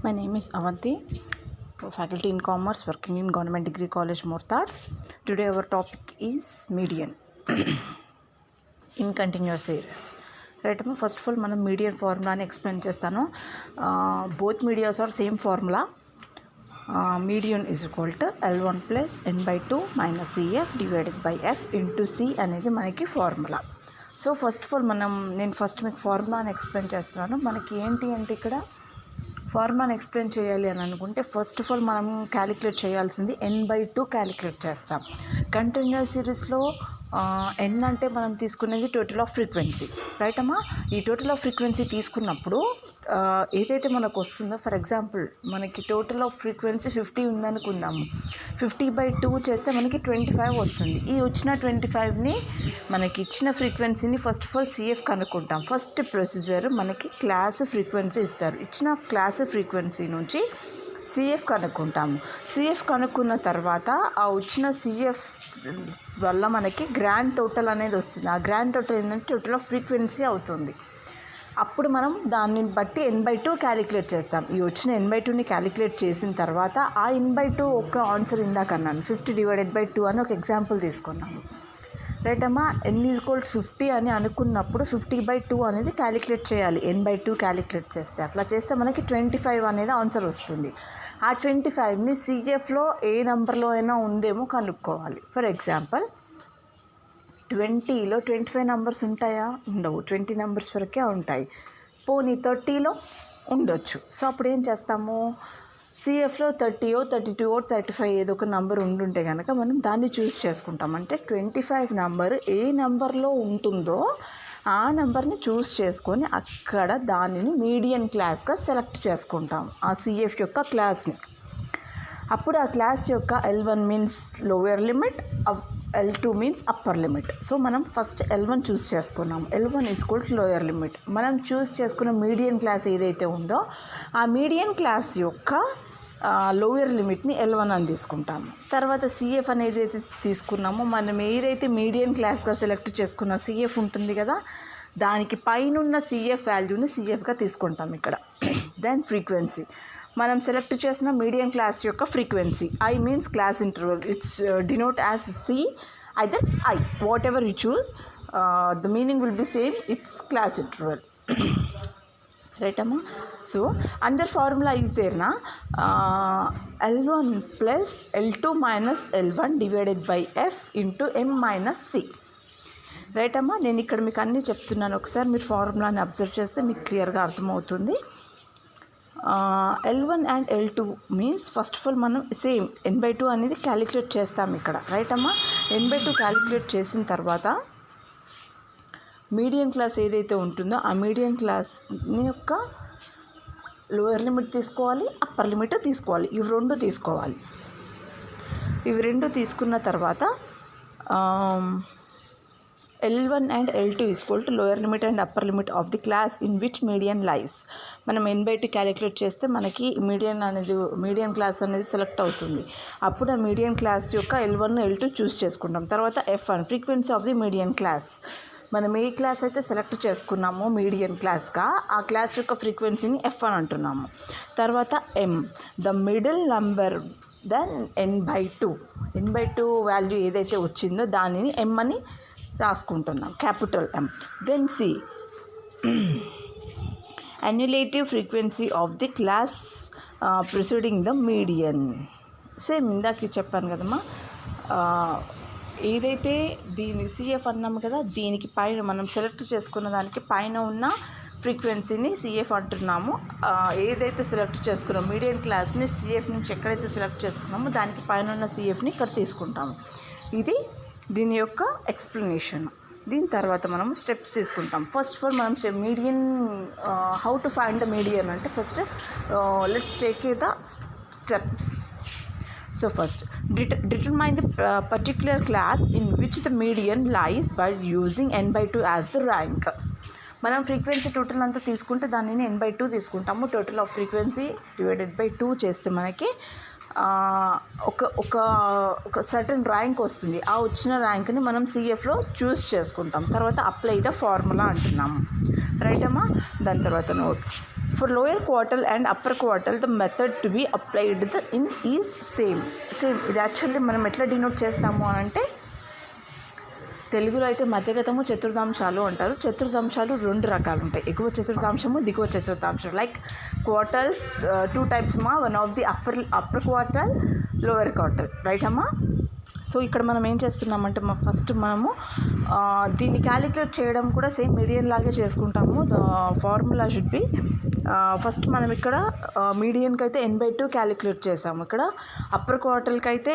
My name is Avanti, faculty in commerce working in Government Degree College, Mortad. Today our topic is median in continuous series. Right, first of all మనం median formula అని explain చేస్తాను. Both medias are same formula. Median is equal to L1 plus n by 2 minus CF divided by F into C అనేది మనకి formula. So first of all నేను first మీకు ఫార్ములాని explain చేస్తున్నాను. మనకి ఏంటి అంటే ఇక్కడ ఫార్ములాని ఎక్స్ప్లెయిన్ చేయాలి అని అనుకుంటే ఫస్ట్ ఆఫ్ ఆల్ మనం క్యాలిక్యులేట్ చేయాల్సింది n/2 క్యాలిక్యులేట్ చేస్తాం. కంటిన్యూస్ సిరీస్లో n అంటే మనం తీసుకునేది టోటల్ ఆఫ్ ఫ్రీక్వెన్సీ, రైట్ అమ్మా. ఈ టోటల్ ఆఫ్ ఫ్రీక్వెన్సీ తీసుకున్నప్పుడు ఏదైతే మనకు వస్తుందో, ఫర్ ఎగ్జాంపుల్ మనకి టోటల్ ఆఫ్ ఫ్రీక్వెన్సీ 50 ఉందనుకుందాము. 50/2 చేస్తే మనకి 25 వస్తుంది. ఈ వచ్చిన 25ని మనకి ఇచ్చిన ఫ్రీక్వెన్సీని ఫస్ట్ ఆఫ్ ఆల్ CF కనుక్కుంటాం. ఫస్ట్ ప్రొసీజర్ మనకి క్లాస్ ఫ్రీక్వెన్సీ ఇస్తారు. ఇచ్చిన క్లాస్ ఫ్రీక్వెన్సీ నుంచి CF కనుక్కుంటాము. CF కనుక్కున్న తర్వాత ఆ వచ్చిన CF వల్ల మనకి గ్రాండ్ టోటల్ అనేది వస్తుంది. ఆ గ్రాండ్ టోటల్ ఏంటంటే టోటల్ ఆఫ్ ఫ్రీక్వెన్సీ అవుతుంది. అప్పుడు మనం దాన్ని బట్టి n/2 క్యాలిక్యులేట్ చేస్తాం. ఈ వచ్చిన n/2ని క్యాలిక్యులేట్ చేసిన తర్వాత ఆ n/2 ఒక ఆన్సర్ ఇందాకన్నాను 50/2 అని ఒక ఎగ్జాంపుల్ తీసుకున్నాము, రైట్ అమ్మా. n = 50 అని అనుకున్నప్పుడు 50/2 అనేది క్యాలిక్యులేట్ చేయాలి. n/2 క్యాలిక్యులేట్ చేస్తే అట్లా చేస్తే మనకి 25 అనేది ఆన్సర్ వస్తుంది. ఆ 25ని CFలో ఏ నెంబర్లో అయినా ఉందేమో కనుక్కోవాలి. ఫర్ ఎగ్జాంపుల్ 20లో 25 నెంబర్స్ ఉంటాయా? ఉండవు. 20 నెంబర్స్ వరకే ఉంటాయి. పోనీ 30లో ఉండొచ్చు. సో అప్పుడు ఏం చేస్తాము, CFలో 30, 32, 35 ఏదో ఒక నెంబర్ ఉండుంటే కనుక మనం దాన్ని చూస్ చేసుకుంటాం. అంటే 25 నెంబర్ ఏ నెంబర్లో ఉంటుందో ఆ నెంబర్ని చూస్ చేసుకొని అక్కడ దానిని మీడియన్ క్లాస్గా సెలెక్ట్ చేసుకుంటాం, ఆ CF యొక్క క్లాస్ని. అప్పుడు ఆ క్లాస్ యొక్క L1 means lower limit, L2 means upper limit. So మనం ఫస్ట్ L1 చూస్ చేసుకున్నాం. L1 = lower limit. మనం చూస్ చేసుకున్న మీడియన్ క్లాస్ ఏదైతే ఉందో ఆ మీడియన్ క్లాస్ యొక్క లోయర్ లిమిట్ని L1 అని తీసుకుంటాము. తర్వాత CF అనేది అయితే తీసుకున్నామో మనం ఏదైతే మీడియన్ క్లాస్గా సెలెక్ట్ చేసుకున్న CF ఉంటుంది కదా, దానికి పైనున్న CF వాల్యూని CFగా తీసుకుంటాం ఇక్కడ. దెన్ ఫ్రీక్వెన్సీ మనం సెలెక్ట్ చేసిన మీడియం క్లాస్ యొక్క frequency, I means class interval, it's denote as C either I, whatever you choose, the meaning will be same, it's class interval, right అమ్మా. So under formula is there నా L1 plus L2 minus L1 divided by F into M minus C, right అమ్మా. నేను ఇక్కడ మీకు అన్నీ చెప్తున్నాను, ఒకసారి మీరు ఫార్ములాని అబ్జర్వ్ చేస్తే మీకు క్లియర్గా అర్థమవుతుంది. L1 and L2 means first of all మనం సేమ్ n/2 అనేది క్యాలిక్యులేట్ చేస్తాం ఇక్కడ, రైట్ అమ్మా. n/2 క్యాలిక్యులేట్ చేసిన తర్వాత మీడియం క్లాస్ ఏదైతే ఉంటుందో ఆ మీడియం క్లాస్ని యొక్క లోయర్ లిమిట్ తీసుకోవాలి, అప్పర్ లిమిట్ తీసుకోవాలి. ఇవి రెండు తీసుకోవాలి. ఇవి రెండు తీసుకున్న తర్వాత L1 and L2 = lower limit and upper limit of the class in which median lies. మనం n/2 క్యాలిక్యులేట్ చేస్తే మనకి మీడియన్ క్లాస్ అనేది సెలెక్ట్ అవుతుంది. అప్పుడు ఆ మీడియన్ క్లాస్ యొక్క L1, L2 చూస్ చేసుకుంటాం. తర్వాత F1 frequency of the median class. మనం ఏ క్లాస్ అయితే సెలెక్ట్ చేసుకున్నామో మీడియన్ క్లాస్గా ఆ క్లాస్ యొక్క ఫ్రీక్వెన్సీని F1 అంటున్నాము. తర్వాత M the middle number, then n/2 value ఏదైతే వచ్చిందో దానిని M అని రాసుకుంటున్నాం, capital M. Then C cumulative frequency of the class preceding the median. Same ఇందాక చెప్పాను కదమ్మా, ఏదైతే దీని CF అన్నాము కదా, దీనికి పైన మనం సెలెక్ట్ చేసుకున్న దానికి పైన ఉన్న ఫ్రీక్వెన్సీని CF అంటున్నాము. ఏదైతే సెలెక్ట్ చేసుకున్నామో మీడియం క్లాస్ని CF నుంచి ఎక్కడైతే సెలెక్ట్ చేసుకున్నామో దానికి పైన ఉన్న CFని ఇక్కడ తీసుకుంటాము. ఇది దీని యొక్క ఎక్స్ప్లెనేషన్. దీని తర్వాత మనం స్టెప్స్ తీసుకుంటాం. ఫస్ట్ ఆఫ్ ఆల్ మనం median, how to find the median అంటే first let's take the steps. So first, determine the particular class in which the median lies by using n/2 as the rank. మనం frequency total అంతా తీసుకుంటే దానిని n/2 తీసుకుంటాము. Total off frequency /2 చేస్తే మనకి ఒక certain rank వస్తుంది. ఆ వచ్చిన ర్యాంక్ని మనం CFలో చూస్ చేసుకుంటాం. తర్వాత అప్లై ద ఫార్ములా అంటున్నాము, రైట్ అమ్మా. దాని తర్వాత note For lower quartile and upper quartile, the method to be applied is same. ఇది యాక్చువల్లీ మనం ఎట్లా డినోట్ చేస్తాము అని అంటే, తెలుగులో అయితే మధ్యగతము చతుర్థాంశాలు అంటారు. చతుర్థాంశాలు 2 రకాలు ఉంటాయి, ఎగువ చతుర్థాంశము, దిగువ చతుర్థాంశం. లైక్ క్వార్టల్స్ 2 టైప్స్ అమ్మా. One of the upper quartile, lower quartile, right అమ్మా. సో ఇక్కడ మనం ఏం చేస్తున్నామంటే, ఫస్ట్ మనము దీన్ని క్యాలిక్యులేట్ చేయడం కూడా సేమ్ మీడియన్ లాగే చేసుకుంటాము. The formula should be, first మనం ఇక్కడ మీడియన్కి అయితే n/2 క్యాలిక్యులేట్ చేసాము. ఇక్కడ అప్పర్ క్వార్టల్కి అయితే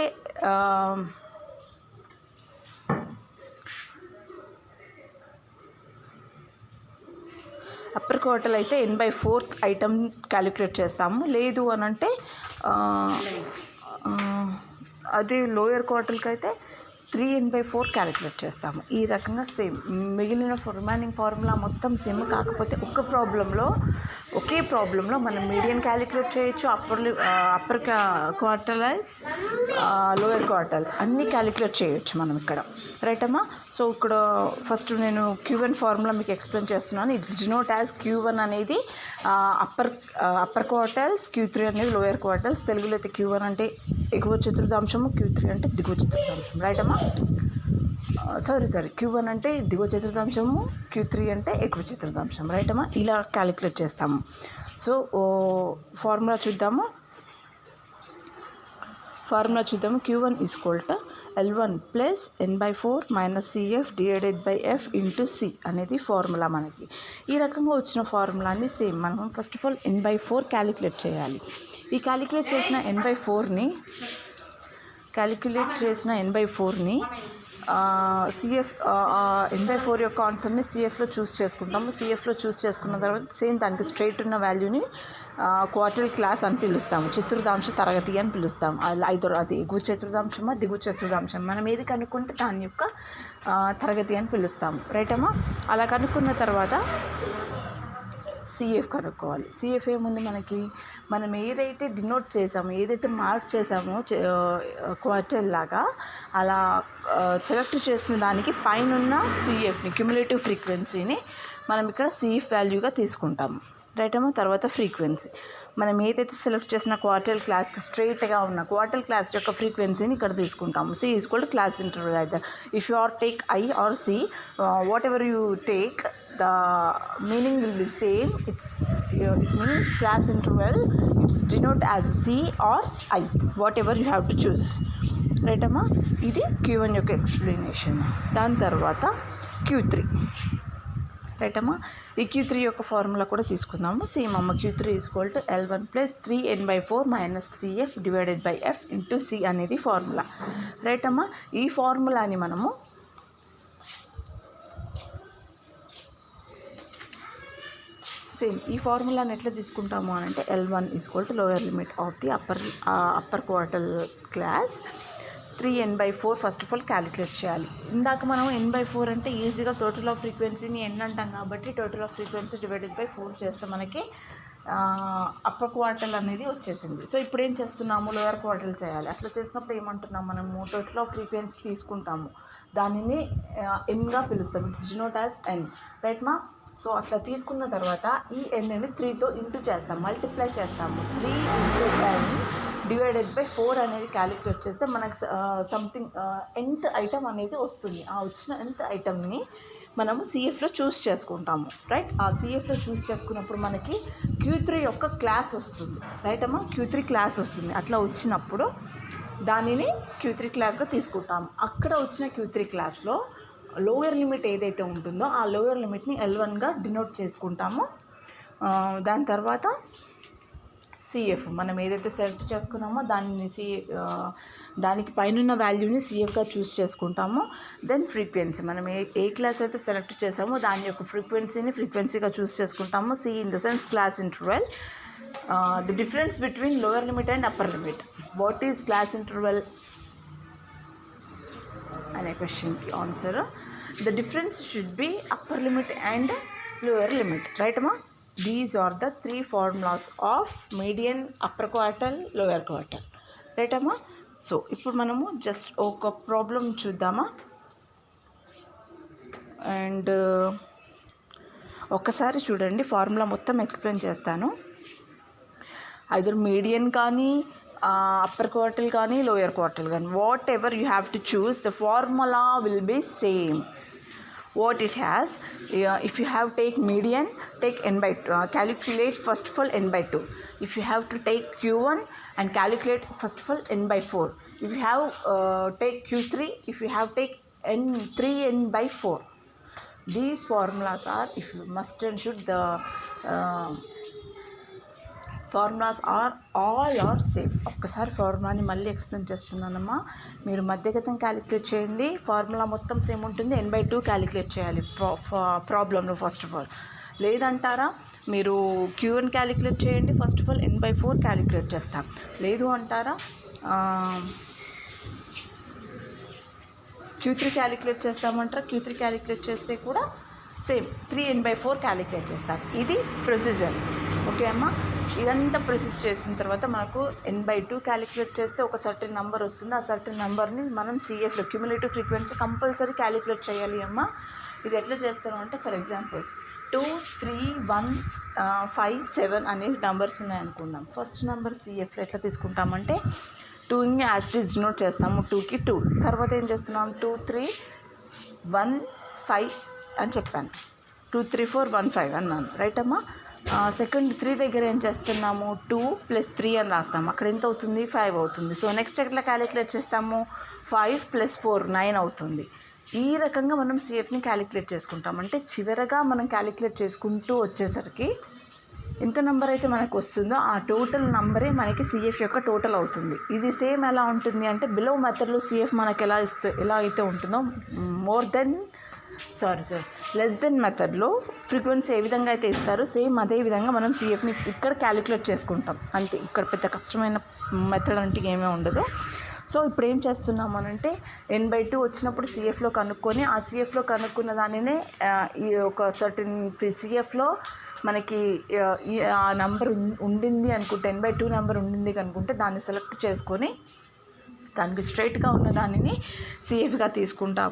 అప్పర్ క్వార్టల్ అయితే n/4 ఐటమ్ క్యాలిక్యులేట్ చేస్తాము. లేదు అని అంటే అది లోయర్ క్వార్టర్కి అయితే 3n/4 క్యాలిక్యులేట్ చేస్తాము. ఈ రకంగా సేమ్ మిగిలిన రిమైనింగ్ ఫార్ములా మొత్తం సేమ్. కాకపోతే ఒకే ప్రాబ్లంలో మనం మీడియన్ క్యాలిక్యులేట్ చేయొచ్చు, అప్పర్ క్వార్టలైజ్, లోయర్ క్వార్టల్ అన్నీ క్యాలిక్యులేట్ చేయొచ్చు మనం ఇక్కడ, రైట్ అమ్మా. సో ఇక్కడ ఫస్ట్ నేను Q1 ఫార్ములా మీకు ఎక్స్ప్లెయిన్ చేస్తున్నాను. ఇట్స్ డినోట్ యాజ్ Q1 అనేది అప్పర్ క్వార్టల్స్, Q3 అనేది లోయర్ క్వార్టల్స్. తెలుగులో అయితే Q1 అంటే ఎగువ చతుర్థాంశము, Q3 అంటే దిగువ చతుర్థాంశం, రైట్ అమ్మా. సారీ Q1 అంటే దిగువ చతుర్థాంశము, Q3 అంటే ఎగువ చతుర్థాంశం, రైట్ అమ్మా. ఇలా క్యాలిక్యులేట్ చేస్తాము. సో ఫార్ములా చూద్దాము. Q1 is equal to L1 plus n/4 minus CF divided by F into C అనేది ఫార్ములా మనకి. ఈ రకంగా వచ్చిన ఫార్ములాని సేమ్ మనం first of all n/4 calculate చేయాలి. ఈ క్యాలిక్యులేట్ చేసిన n/4ని CF n/4 యొక్క ఆన్సర్ని CFలో చూస్ చేసుకుంటాము. CFలో చూస్ చేసుకున్న తర్వాత సేమ్ దానికి స్ట్రైట్ ఉన్న వాల్యూని క్వార్టల్ క్లాస్ అని పిలుస్తాము, చతుర్థాంశ తరగతి అని పిలుస్తాము. అది ఎగువ చతుర్థాంశమా, దిగువ చతుర్థాంశం, మనం ఏది కనుక్కుంటే దాని యొక్క తరగతి అని పిలుస్తాము, రైట్ అమ్మా. అలా కనుక్కున్న తర్వాత CF కనుక్కోవాలి. CF ఏముంది మనకి, మనం ఏదైతే డినోట్ చేసామో, ఏదైతే మార్క్ చేసామో క్వార్టల్ లాగా, అలా సెలెక్ట్ చేసిన దానికి పైన CFని, క్యుములేటివ్ ఫ్రీక్వెన్సీని మనం ఇక్కడ CF వాల్యూగా తీసుకుంటాము, రైట్ అమ్మా. తర్వాత ఫ్రీక్వెన్సీ, మనం ఏదైతే సెలెక్ట్ చేసిన క్వార్టల్ క్లాస్కి స్ట్రైట్గా ఉన్న క్వార్టల్ క్లాస్ యొక్క ఫ్రీక్వెన్సీని ఇక్కడ తీసుకుంటాము. C is equal to class interval అయితే if you are take I or C, whatever you take, the meaning will be same. It means class interval, it's denoted as C or I, whatever you have to choose, right amma. ఇది Q1 యొక్క explanation. దాని తర్వాత Q3, right అమ్మా. ఈ Q3 యొక్క formula కూడా తీసుకుందాము. Same అమ్మ, Q3 is equal to L1 plus 3n/4 minus CF divided by F into C అనేది ఫార్ములా, రైట్ అమ్మా. ఈ ఫార్ములాని మనము సేమ్ ఈ ఫార్ములాని ఎట్లా తీసుకుంటాము అని అంటే, L1 is equal to lower limit of the upper quartile class 3n/4 first of all calculate చేయాలి. ఇందాక మనం n/4 అంటే ఈజీగా టోటల్ ఆఫ్ ఫ్రీక్వెన్సీని n అంటాం కాబట్టి total off frequency divided by 4 చేస్తే మనకి అప్పర్ క్వార్టల్ అనేది వచ్చేసింది. సో ఇప్పుడు ఏం చేస్తున్నాము, లోయర్ క్వార్టల్ చేయాలి. అట్లా చేసినప్పుడు ఏమంటున్నాము, మనము టోటల్ ఆఫ్ ఫ్రీక్వెన్సీ తీసుకుంటాము, దానిని nగా పిలుస్తాం. It's denote as n, right మా. సో అట్లా తీసుకున్న తర్వాత ఈ nని 3తో ఇంటూ చేస్తాం, మల్టిప్లై చేస్తాము. 3 × n డివైడెడ్ బై 4 అనేది క్యాలిక్యులేట్ చేస్తే మనకు సంథింగ్ nth ఐటమ్ అనేది వస్తుంది. ఆ వచ్చిన nth ఐటమ్ని మనము CFలో చూస్ చేసుకుంటాము, రైట్. ఆ CFలో చూస్ చేసుకున్నప్పుడు మనకి Q3 యొక్క క్లాస్ వస్తుంది, రైట్ అమ్మా. Q3 క్లాస్ వస్తుంది. అట్లా వచ్చినప్పుడు దానిని Q3 క్లాస్గా తీసుకుంటాము. అక్కడ వచ్చిన Q3 క్లాస్లో లోయర్ లిమిట్ ఏదైతే ఉంటుందో ఆ లోయర్ లిమిట్ని L1గా డినోట్ చేసుకుంటాము. దాని తర్వాత CF మనం ఏదైతే సెలెక్ట్ చేసుకున్నామో దానికి పైన వాల్యూని CFగా చూస్ చేసుకుంటాము. దెన్ ఫ్రీక్వెన్సీ, మనం ఏ క్లాస్ అయితే సెలెక్ట్ చేసామో దాని యొక్క ఫ్రీక్వెన్సీగా చూస్ చేసుకుంటాము. C in the sense class interval. The difference between lower limit and upper limit. What is class interval అనే క్వశ్చన్కి answer, the difference should be upper limit and lower limit, right అమ్మా. These are the 3 formulas of median, upper quartile, lower quartile, right అమ్మా. So ఇప్పుడు మనము just ఒక problem చూద్దామా. And ఒక్కసారి చూడండి, ఫార్ములా మొత్తం ఎక్స్ప్లెయిన్ చేస్తాను. ఐదర్ మీడియన్ కానీ అప్పర్ క్వార్టిల్ కానీ లోయర్ క్వార్టిల్ కానీ, whatever you have to choose, the formula will be same. What it has, if you have take median, take n by 2, calculate first of all n by 2. If you have to take q1 and calculate first of all n by 4. If you have take q3, if you have take n by 4. These formulas are, if you must and should, the formulas all are same. ఒక్కసారి ఫార్ములాని మళ్ళీ explain చేస్తున్నానమ్మా. మీరు మధ్యగతం calculate చేయండి, formula మొత్తం same ఉంటుంది. n/2 calculate చేయాలి ప్రాబ్లంలో ఫస్ట్ ఆఫ్ ఆల్. లేదంటారా, మీరు q1 క్యాలిక్యులేట్ చేయండి, first of all n/4 calculate చేస్తాం. లేదు అంటారా, q3 క్యాలిక్యులేట్ చేస్తామంటారా, q3 క్యాలిక్యులేట్ చేస్తే కూడా సేమ్ 3n/4 క్యాలిక్యులేట్ చేస్తాం. ఇది ప్రొసీజర్. ఓకే అమ్మా, ఇదంతా ప్రొసెస్ చేసిన తర్వాత మనకు n/2 క్యాలిక్యులేట్ చేస్తే ఒక సర్టెన్ నెంబర్ వస్తుంది. ఆ సర్టెన్ నెంబర్ని మనం సిఎఫ్లో క్యూములేటివ్ ఫ్రీక్వెన్సీ కంపల్సరీ క్యాలిక్యులేట్ చేయాలి అమ్మ. ఇది ఎట్లా చేస్తాను అంటే, ఫర్ ఎగ్జాంపుల్ 2, 3, 1, 5, 7 అనే నెంబర్స్ ఉన్నాయనుకుందాం. ఫస్ట్ నెంబర్ సిఎఫ్లో ఎట్లా తీసుకుంటామంటే 2ని యాజ్ ఇట్ ఈజ్ డినోట్ చేస్తాము, 2కి 2. తర్వాత ఏం చేస్తున్నాం, 2, 3, 1, 5 అని చెప్పాను, 2, 3, 4, 1, 5 అన్నాను, రైట్ అమ్మా. సెకండ్ 3 దగ్గర ఏం చేస్తున్నాము, 2 + 3 అని రాస్తాము. అక్కడ ఎంత అవుతుంది, 5 అవుతుంది. సో నెక్స్ట్ ఎట్లా క్యాలిక్యులేట్ చేస్తాము, 5 + 4 9 అవుతుంది. ఈ రకంగా మనం సిఎఫ్ని క్యాలిక్యులేట్ చేసుకుంటాం. అంటే చివరగా మనం క్యాలిక్యులేట్ చేసుకుంటూ వచ్చేసరికి ఎంత నెంబర్ అయితే మనకు వస్తుందో ఆ టోటల్ నెంబరే మనకి సిఎఫ్ యొక్క టోటల్ అవుతుంది. ఇది సేమ్ ఎలా ఉంటుంది అంటే, బిలో మెథడ్లో సిఎఫ్ మనకి ఎలా అయితే ఉంటుందో, లెస్ దెన్ మెథడ్లో ఫ్రీక్వెన్సీ ఏ విధంగా అయితే ఇస్తారో సేమ్ అదే విధంగా మనం సిఎఫ్ని ఇక్కడ క్యాలిక్యులేట్ చేసుకుంటాం. అంతే, ఇక్కడ పెద్ద కష్టమైన మెథడ్ అంటే ఏమీ ఉండదు. సో ఇప్పుడు ఏం చేస్తున్నాం అనంటే, n/2 వచ్చినప్పుడు సిఎఫ్లో కనుక్కొని, ఆ సిఎఫ్లో కనుక్కున్న దానినే ఈ ఒక సర్టెన్ సిఎఫ్లో మనకి ఆ నెంబర్ ఉండింది అనుకుంటే, n/2 నెంబర్ ఉండింది అనుకుంటే దాన్ని సెలెక్ట్ చేసుకొని దానికి స్ట్రైట్గా ఉన్న దానిని సిఎఫ్గా తీసుకుంటాం,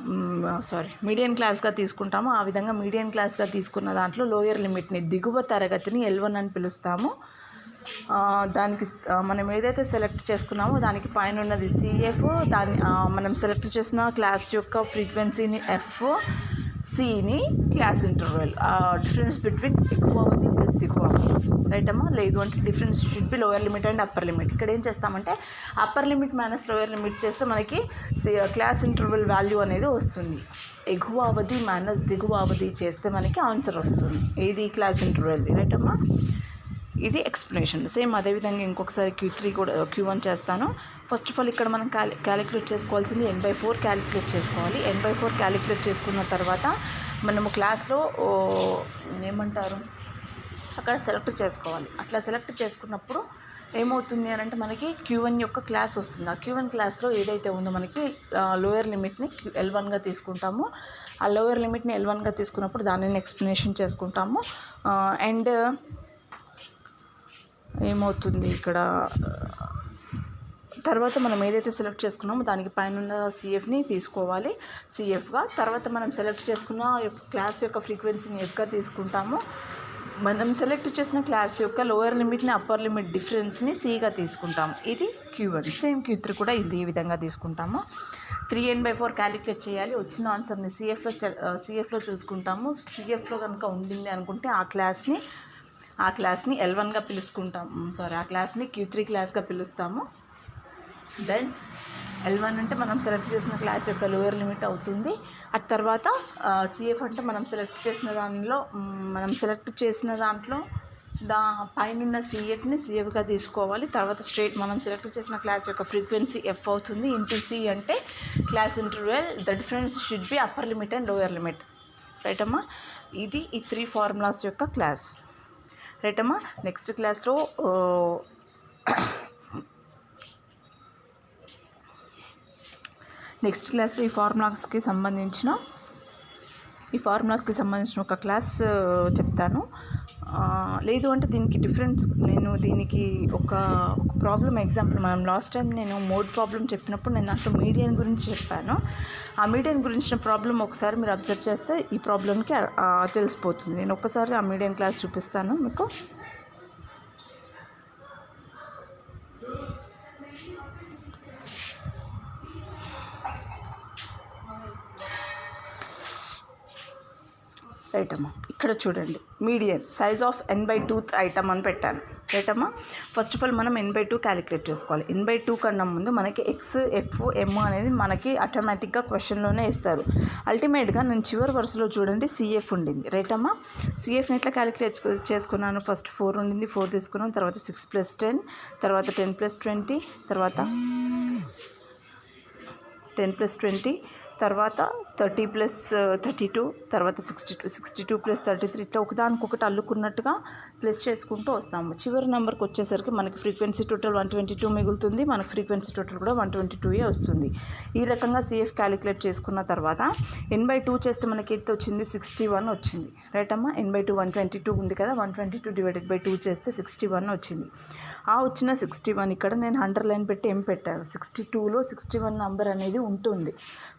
మీడియం క్లాస్గా తీసుకుంటాము. ఆ విధంగా మీడియం క్లాస్గా తీసుకున్న దాంట్లో లోయర్ లిమిట్ని, దిగువ తరగతిని L1 అని పిలుస్తాము. దానికి మనం ఏదైతే సెలెక్ట్ చేసుకున్నామో దానికి పైన ఉన్నది సిఎఫ్, మనం సెలెక్ట్ చేసిన క్లాస్ యొక్క ఫ్రీక్వెన్సీని ఎఫ్, సిని క్లాస్ ఇంటర్వెల్, డిఫరెన్స్ బిట్వీన్ ఎక్కువ ఉంది ప్లస్ దిగువ, రైట్ అమ్మా. లేదు అంటే difference should B lower limit and upper limit. ఇక్కడ ఏం చేస్తామంటే upper limit minus lower limit చేస్తే మనకి క్లాస్ ఇంటర్వెల్ వాల్యూ అనేది వస్తుంది. ఎగువ అవధి మైనస్ దిగువ అవధి చేస్తే మనకి ఆన్సర్ వస్తుంది. ఇది క్లాస్ ఇంటర్వెల్, రైట్ అమ్మా. ఇది ఎక్స్ప్లెనేషన్. సేమ్ అదేవిధంగా ఇంకొకసారి q3 కూడా q1 చేస్తాను. ఫస్ట్ ఆఫ్ ఆల్ ఇక్కడ మనం క్యాలిక్యులేట్ చేసుకోవాల్సింది n/4 క్యాలిక్యులేట్ చేసుకోవాలి. n/4 క్యాలిక్యులేట్ చేసుకున్న తర్వాత మనము క్లాస్లో ఏమంటారు అక్కడ సెలెక్ట్ చేసుకోవాలి. అట్లా సెలెక్ట్ చేసుకున్నప్పుడు ఏమవుతుంది అని అంటే, మనకి q1 యొక్క క్లాస్ వస్తుంది. ఆ q1 క్లాస్లో ఏదైతే ఉందో మనకి లోయర్ లిమిట్ని L1గా తీసుకుంటాము. ఆ లోయర్ లిమిట్ని L1గా తీసుకున్నప్పుడు దానిని ఎక్స్ప్లెనేషన్ చేసుకుంటాము. అండ్ ఏమవుతుంది ఇక్కడ, తర్వాత మనం ఏదైతే సెలెక్ట్ చేసుకున్నామో దానికి పైన సిఎఫ్ని తీసుకోవాలి సిఎఫ్గా. తర్వాత మనం సెలెక్ట్ చేసుకున్న క్లాస్ యొక్క ఫ్రీక్వెన్సీని ఎఫ్గా తీసుకుంటాము. మనం సెలెక్ట్ చేసిన క్లాస్ యొక్క లోయర్ లిమిట్ని అప్పర్ లిమిట్ డిఫరెన్స్ని సిగా తీసుకుంటాము. ఇది q1. సేమ్ q3 కూడా ఇది ఈ విధంగా తీసుకుంటాము. 3n/4 క్యాలిక్యులేట్ చేయాలి. వచ్చిన ఆన్సర్ని సిఎఫ్లో చూసుకుంటాము. సిఎఫ్లో కనుక ఉండింది అనుకుంటే ఆ క్లాస్ని L1గా పిలుచుకుంటాం, ఆ క్లాస్ని q3 క్లాస్గా పిలుస్తాము. దెన్ L1 అంటే మనం సెలెక్ట్ చేసిన క్లాస్ యొక్క లోయర్ లిమిట్ అవుతుంది. ఆ తర్వాత సిఎఫ్ అంటే మనం సెలెక్ట్ చేసిన దాంట్లో పైన సిఎఫ్ని సిఎఫ్గా తీసుకోవాలి. తర్వాత మనం సెలెక్ట్ చేసిన క్లాస్ యొక్క ఫ్రీక్వెన్సీ ఎఫ్ అవుతుంది. ఇంటూ సి అంటే class interval, the difference should be upper limit and lower limit, right అమ్మా. ఇది ఈ 3 ఫార్ములాస్ యొక్క క్లాస్, రైట్ అమ్మా. నెక్స్ట్ క్లాస్లో ఈ ఫార్ములాస్కి సంబంధించిన ఒక క్లాస్ చెప్తాను. లేదు అంటే దీనికి డిఫరెన్స్, నేను దీనికి ఒక ప్రాబ్లం ఎగ్జాంపుల్, మనం లాస్ట్ టైం నేను మోడ్ ప్రాబ్లం చెప్పినప్పుడు నేను దాంట్లో మీడియన్ గురించి చెప్పాను. ఆ మీడియన్ గురించిన ప్రాబ్లం ఒకసారి మీరు అబ్జర్వ్ చేస్తే ఈ ప్రాబ్లంకి తెలిసిపోతుంది. నేను ఒక్కసారి ఆ మీడియన్ క్లాస్ చూపిస్తాను మీకు. రైట్ అమ్మా, ఇక్కడ చూడండి, median size of n/2 item అని పెట్టాను. రైట్ అమ్మా, ఫస్ట్ ఆఫ్ ఆల్ మనం n/2 క్యాలిక్యులేట్ చేసుకోవాలి. n/2 కన్నా ముందు మనకి x, f, m అనేది మనకి ఆటోమేటిక్గా క్వశ్చన్లోనే ఇస్తారు. అల్టిమేట్గా నేను చివరి వరుసలో చూడండి CF ఉండింది. రైట్ అమ్మా, CFని ఎట్లా క్యాలిక్యులేట్ చేసుకున్నాను, ఫస్ట్ 4 ఉండింది, 4 తీసుకున్నాను, తర్వాత 6 + 10, తర్వాత 10 + 20, తర్వాత 10 + 20, తర్వాత 30 + 32, తర్వాత 62 + 33, ఇట్లా ఒకదానికొకటి అల్లుకున్నట్టుగా ప్లస్ చేసుకుంటూ వస్తాము. చివరి నెంబర్కి వచ్చేసరికి మనకి ఫ్రీక్వెన్సీ టోటల్ 122 మిగులుతుంది. మనకు ఫ్రీక్వెన్సీ టోటల్ కూడా 122 వస్తుంది. ఈ రకంగా CF క్యాలిక్యులేట్ చేసుకున్న తర్వాత n/2 చేస్తే మనకి ఎంత వచ్చింది, 61 వచ్చింది. రైట్ అమ్మా, n/2 122 ఉంది కదా, 122 / 2 చేస్తే 61 వచ్చింది. ఆ వచ్చిన 61 ఇక్కడ నేను అండర్లైన్ పెట్టి ఏం పెట్టాను, 62లో 61 నెంబర్ అనేది ఉంటుంది.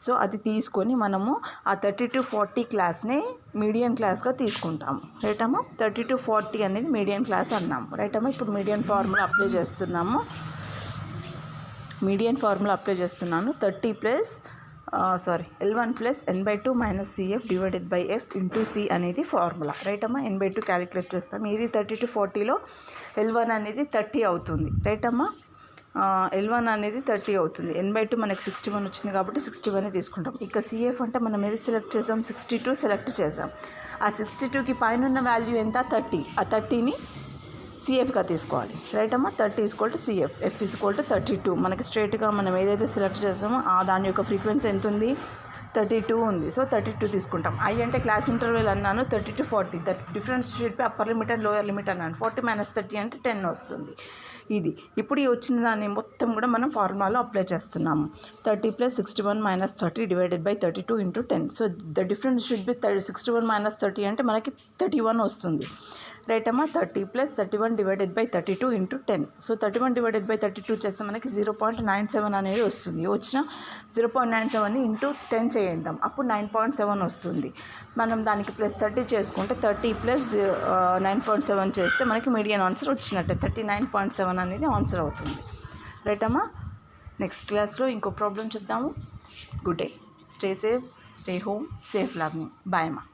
సో అది తీసుకొని మనము ఆ 30 to 40 క్లాస్ని మీడియన్ క్లాస్గా తీసుకుంటాము. రైట్ అమ్మా, 30 to 40 అనేది మీడియన్ క్లాస్ అన్నాము. రైట్ అమ్మా, ఇప్పుడు మీడియన్ ఫార్ములా అప్లై చేస్తున్నాను. 30 plus L1 + n/2 - CF / F × C అనేది ఫార్ములా. రైట్ అమ్మా, n/2 క్యాలిక్యులేట్ చేస్తాం. ఇది 30 to 40లో L1 అనేది 30 అవుతుంది. రైట్ అమ్మా, L1 అనేది 30 అవుతుంది. n/2 మనకి 61 వచ్చింది కాబట్టి 61 తీసుకుంటాం. ఇక CF అంటే మనం ఏది సెలెక్ట్ చేసాం, 62 సెలెక్ట్ చేసాం. ఆ 62కి పైన ఉన్న వాల్యూ ఎంత, 30. ఆ 30ని CFగా తీసుకోవాలి. రైట్ అమ్మా, 30 = CF, F = 32. మనకి స్ట్రైట్గా మనం ఏదైతే సెలెక్ట్ చేసామో దాని యొక్క ఫ్రీక్వెన్సీ ఎంత ఉంది, 32 ఉంది. సో 32 తీసుకుంటాం. I అంటే క్లాస్ ఇంటర్వెల్ అన్నాను, 30 to 40. దట్ డిఫరెన్స్ చెప్పి upper limit and lower limit అన్నాను. 40 - 30 అంటే 10 వస్తుంది. ఇది ఇప్పుడు ఈ వచ్చిన దాన్ని మొత్తం కూడా మనం ఫార్ములాలో అప్లై చేస్తున్నాము. 30 + 61 - 30 / 32 × 10. So the difference should B 61 - 30 అంటే మనకి 31 వస్తుంది. రైట్ అమ్మా, 30 + 31 / 32 × 10. సో 31 / 32 చేస్తే మనకి 0.97 అనేది వస్తుంది. వచ్చిన 0.97ని × 10 చేద్దాం, అప్పుడు 9.7 వస్తుంది. మనం దానికి +30 చేసుకుంటే 30 + 9.7 చేస్తే మనకి మీడియన్ ఆన్సర్ వచ్చినట్టే, 39.7 అనేది ఆన్సర్ అవుతుంది. రైట్ అమ్మా, నెక్స్ట్ క్లాస్లో ఇంకో ప్రాబ్లం చెప్దాము. Good day, stay safe, stay home, safe learning. Bye అమ్మా.